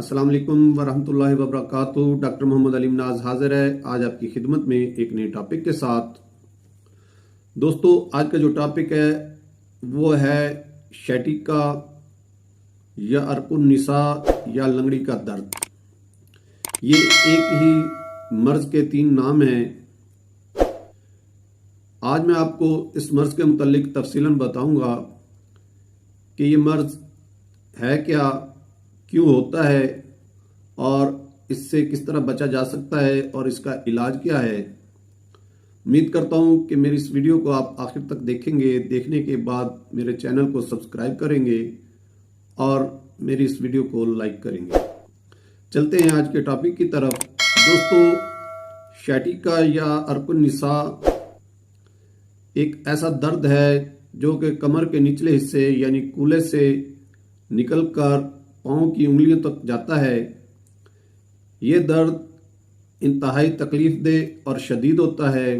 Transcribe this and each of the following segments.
अस्सलाम वालेकुम वरहमतुल्लाहि वबरकातुहू। डॉक्टर मोहम्मद अलीम नाज हाजिर है आज आपकी खिदमत में एक नए टॉपिक के साथ। दोस्तों, आज का जो टॉपिक है वो है शैटिका या अर्कुन निसा या लंगड़ी का दर्द। ये एक ही मर्ज के 3 नाम हैं। आज मैं आपको इस मर्ज के मुतालिक तफसीलन बताऊंगा कि ये मर्ज है क्या, क्यों होता है और इससे किस तरह बचा जा सकता है और इसका इलाज क्या है। उम्मीद करता हूं कि मेरी इस वीडियो को आप आखिर तक देखेंगे। देखने के बाद मेरे चैनल को सब्सक्राइब करेंगे और मेरी इस वीडियो को लाइक करेंगे। चलते हैं आज के टॉपिक की तरफ। दोस्तों, शैटिका या अर्कुन निसा एक ऐसा दर्द है जो कि कमर के निचले हिस्से यानी कूल्हे से निकलकर पांव की उंगलियों तक जाता है। ये दर्द इंतहाई तकलीफदेह और शदीद होता है।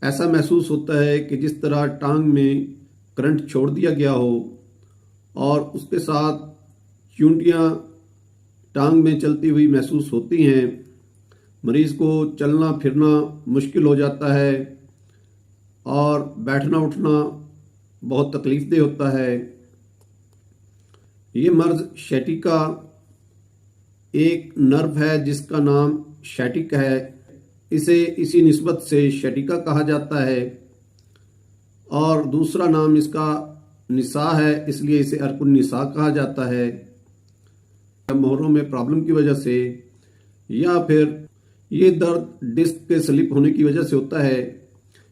ऐसा महसूस होता है कि जिस तरह टांग में करंट छोड़ दिया गया हो और उसके साथ चूंटियां टांग में चलती हुई महसूस होती हैं। मरीज को चलना फिरना मुश्किल हो जाता है और बैठना उठना बहुत तकलीफदेह होता है। ये मर्ज शैटिका एक नर्व है जिसका नाम शैटिक है। इसे इसी निस्बत से शैटिका कहा जाता है और दूसरा नाम इसका निसा है, इसलिए इसे अर्कुन निसा कहा जाता है। मोहरों में प्रॉब्लम की वजह से या फिर ये दर्द डिस्क के स्लिप होने की वजह से होता है।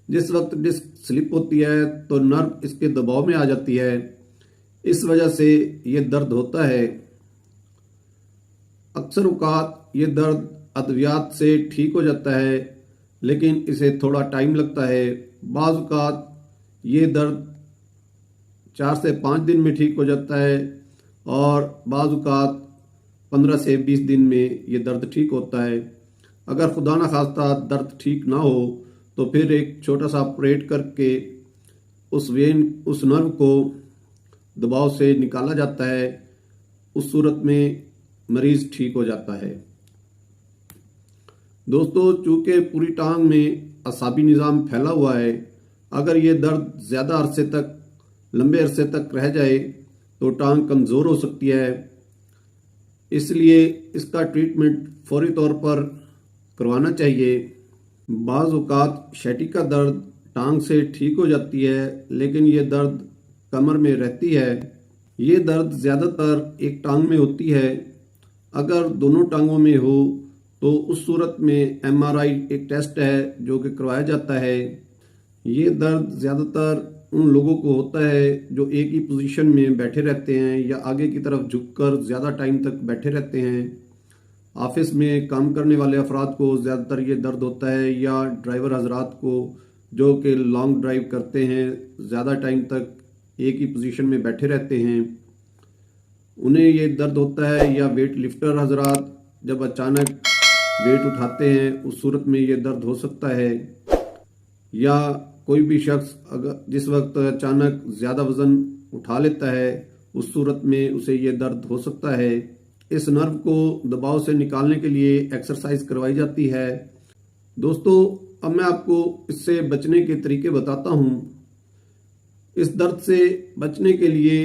जिस वक्त डिस्क स्लिप होती है तो नर्व इसके दबाव में आ जाती है, इस वजह से ये दर्द होता है। अक्सर औकात ये दर्द अद्वियात से ठीक हो जाता है, लेकिन इसे थोड़ा टाइम लगता है। बाज़ औकात ये दर्द 4 से 5 दिन में ठीक हो जाता है और बाज़ औकात 15 से 20 दिन में ये दर्द ठीक होता है। अगर खुदा न खास्ता दर्द ठीक ना हो तो फिर एक छोटा सा ऑपरेट करके उस नर्व को दबाव से निकाला जाता है। उस सूरत में मरीज ठीक हो जाता है। दोस्तों, चूंकि पूरी टांग में असाबी निज़ाम फैला हुआ है, अगर ये दर्द ज़्यादा अरसे तक लंबे अरसे तक रह जाए तो टांग कमज़ोर हो सकती है। इसलिए इसका ट्रीटमेंट फौरी तौर पर करवाना चाहिए। बाज़ औक़ात शैटिका दर्द टांग से ठीक हो जाती है, लेकिन ये दर्द कमर में रहती है। ये दर्द ज़्यादातर एक टांग में होती है। अगर दोनों टांगों में हो तो उस सूरत में MRI एक टेस्ट है जो कि करवाया जाता है। ये दर्द ज़्यादातर उन लोगों को होता है जो एक ही पोजीशन में बैठे रहते हैं या आगे की तरफ झुककर ज़्यादा टाइम तक बैठे रहते हैं। ऑफिस में काम करने वाले अफराद को ज़्यादातर ये दर्द होता है, या ड्राइवर हजरात को जो कि लॉन्ग ड्राइव करते हैं, ज़्यादा टाइम तक एक ही पोजीशन में बैठे रहते हैं, उन्हें ये दर्द होता है। या वेट लिफ्टर हजरात जब अचानक वेट उठाते हैं उस सूरत में ये दर्द हो सकता है। या कोई भी शख्स अगर जिस वक्त अचानक ज़्यादा वज़न उठा लेता है उस सूरत में उसे ये दर्द हो सकता है। इस नर्व को दबाव से निकालने के लिए एक्सरसाइज करवाई जाती है। दोस्तों, अब मैं आपको इससे बचने के तरीके बताता हूँ। इस दर्द से बचने के लिए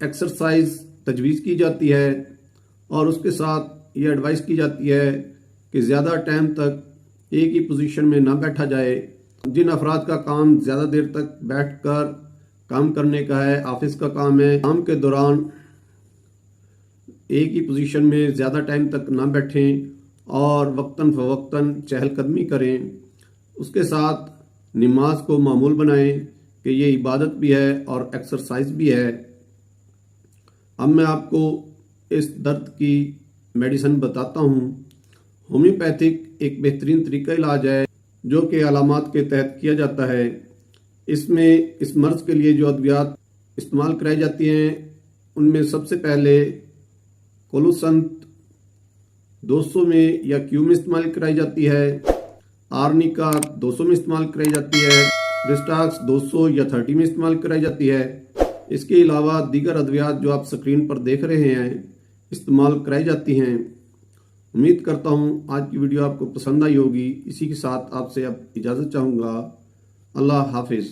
एक्सरसाइज तजवीज़ की जाती है और उसके साथ ये एडवाइस की जाती है कि ज़्यादा टाइम तक एक ही पोजीशन में ना बैठा जाए। जिन अफराद का काम ज़्यादा देर तक बैठकर काम करने का है, ऑफिस का काम है, काम के दौरान एक ही पोजीशन में ज़्यादा टाइम तक ना बैठें और वक्तन फ़वक्तन चहलकदमी करें। उसके साथ नमाज को मामूल बनाएं कि ये इबादत भी है और एक्सरसाइज भी है। अब मैं आपको इस दर्द की मेडिसिन बताता हूँ। होम्योपैथिक एक बेहतरीन तरीका इलाज है जो कि अलामात के तहत किया जाता है। इसमें इस मर्ज के लिए जो अद्वियात इस्तेमाल कराई जाती हैं उनमें सबसे पहले कोलुसंत 200 में या क्यू में इस्तेमाल कराई जाती है। आर्निका 200 में इस्तेमाल कराई जाती है। रिस्टाक्स 200 या 30 में इस्तेमाल कराई जाती है। इसके अलावा दीगर अद्वियात जो आप स्क्रीन पर देख रहे हैं इस्तेमाल कराई जाती हैं। उम्मीद करता हूँ आज की वीडियो आपको पसंद आई होगी। इसी के साथ आपसे अब इजाज़त चाहूँगा। अल्लाह हाफिज़।